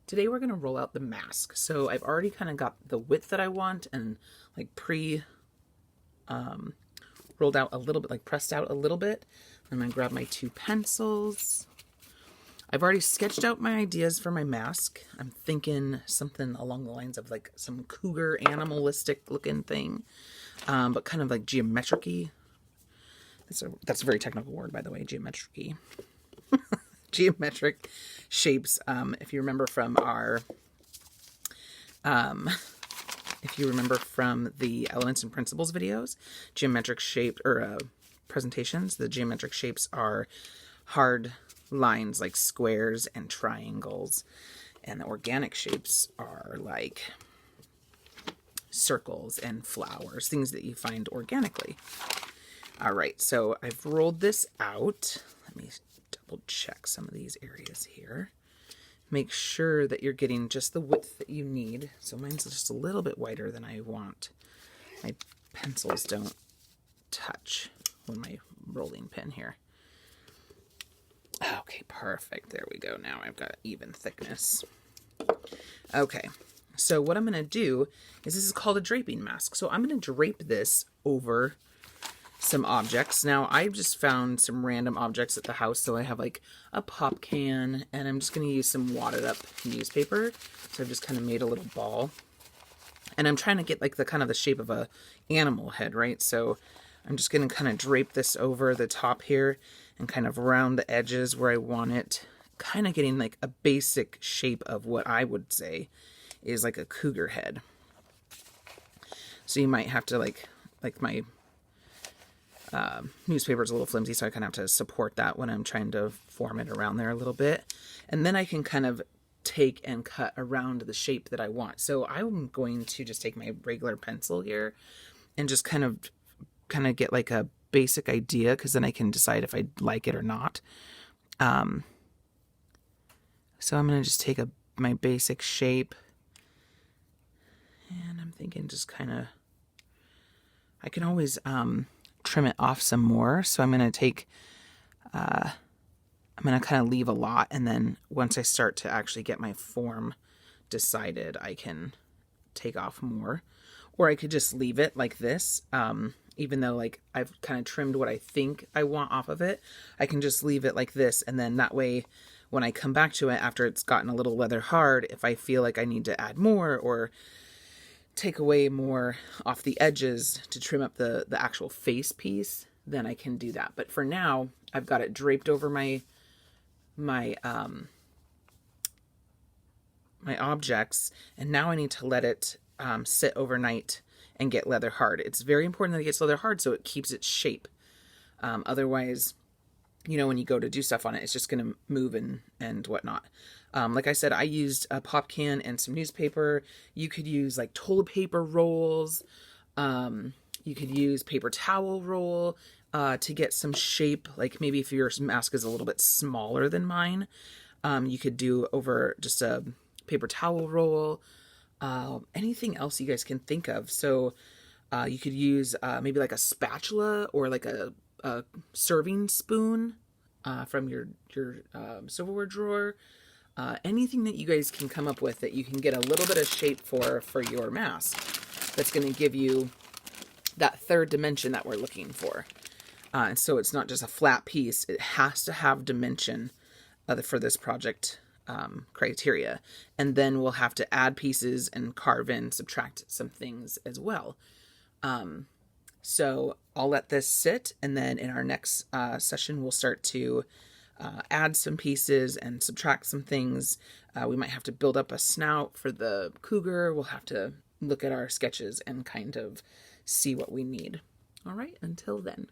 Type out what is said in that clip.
Today we're going to roll out the mask. So I've already kind of got the width that I want and like rolled out a little bit, like pressed out a little bit. I'm going to grab my 2 pencils. I've already sketched out my ideas for my mask. I'm thinking something along the lines of like some cougar animalistic looking thing, but kind of like geometric-y. That's a very technical word, by the way, geometric-y. Geometric shapes. If you remember from the Elements and Principles videos, geometric shape or presentations, the geometric shapes are hard lines like squares and triangles, and the organic shapes are like circles and flowers, things that you find organically. All right, so I've rolled this out. Let me double check some of these areas here. Make sure that you're getting just the width that you need. So mine's just a little bit wider than I want. My pencils don't touch with my rolling pin here. Okay, perfect. There we go. Now I've got even thickness. Okay, so what I'm going to do is, this is called a draping mask. So I'm going to drape this over some objects. Now I've just found some random objects at the house. So I have like a pop can, and I'm just going to use some wadded up newspaper. So I've just kind of made a little ball, and I'm trying to get like the kind of the shape of a animal head, right? So I'm just going to kind of drape this over the top here and kind of around the edges where I want it, kind of getting like a basic shape of what I would say is like a cougar head. So you might have to like my newspaper is a little flimsy, so I kind of have to support that when I'm trying to form it around there a little bit. And then I can kind of take and cut around the shape that I want. So I'm going to just take my regular pencil here and just kind of get like a basic idea, because then I can decide if I like it or not. So I'm going to just take my basic shape, and I'm thinking just kind of, I can always trim it off some more. So I'm going to take, I'm going to kind of leave a lot, and then once I start to actually get my form decided, I can take off more. Or I could just leave it like this. Even though like I've kind of trimmed what I think I want off of it, I can just leave it like this. And then that way, when I come back to it after it's gotten a little leather hard, if I feel like I need to add more or take away more off the edges to trim up the actual face piece, then I can do that. But for now, I've got it draped over my objects, and now I need to let it sit overnight and get leather hard. It's very important that it gets leather hard so it keeps its shape. Otherwise, you know, when you go to do stuff on it, it's just going to move and whatnot. Like I said, I used a pop can and some newspaper. You could use like toilet paper rolls. You could use paper towel roll to get some shape. Like maybe if your mask is a little bit smaller than mine, you could do over just a paper towel roll. Anything else you guys can think of. So you could use maybe like a spatula or like a serving spoon from your silverware drawer. Anything that you guys can come up with that you can get a little bit of shape for your mask, that's going to give you that third dimension that we're looking for. And so it's not just a flat piece. It has to have dimension for this project criteria. And then we'll have to add pieces and carve in, subtract some things as well. So I'll let this sit, and then in our next session, we'll start to add some pieces and subtract some things. We might have to build up a snout for the cougar. We'll have to look at our sketches and kind of see what we need. All right, until then.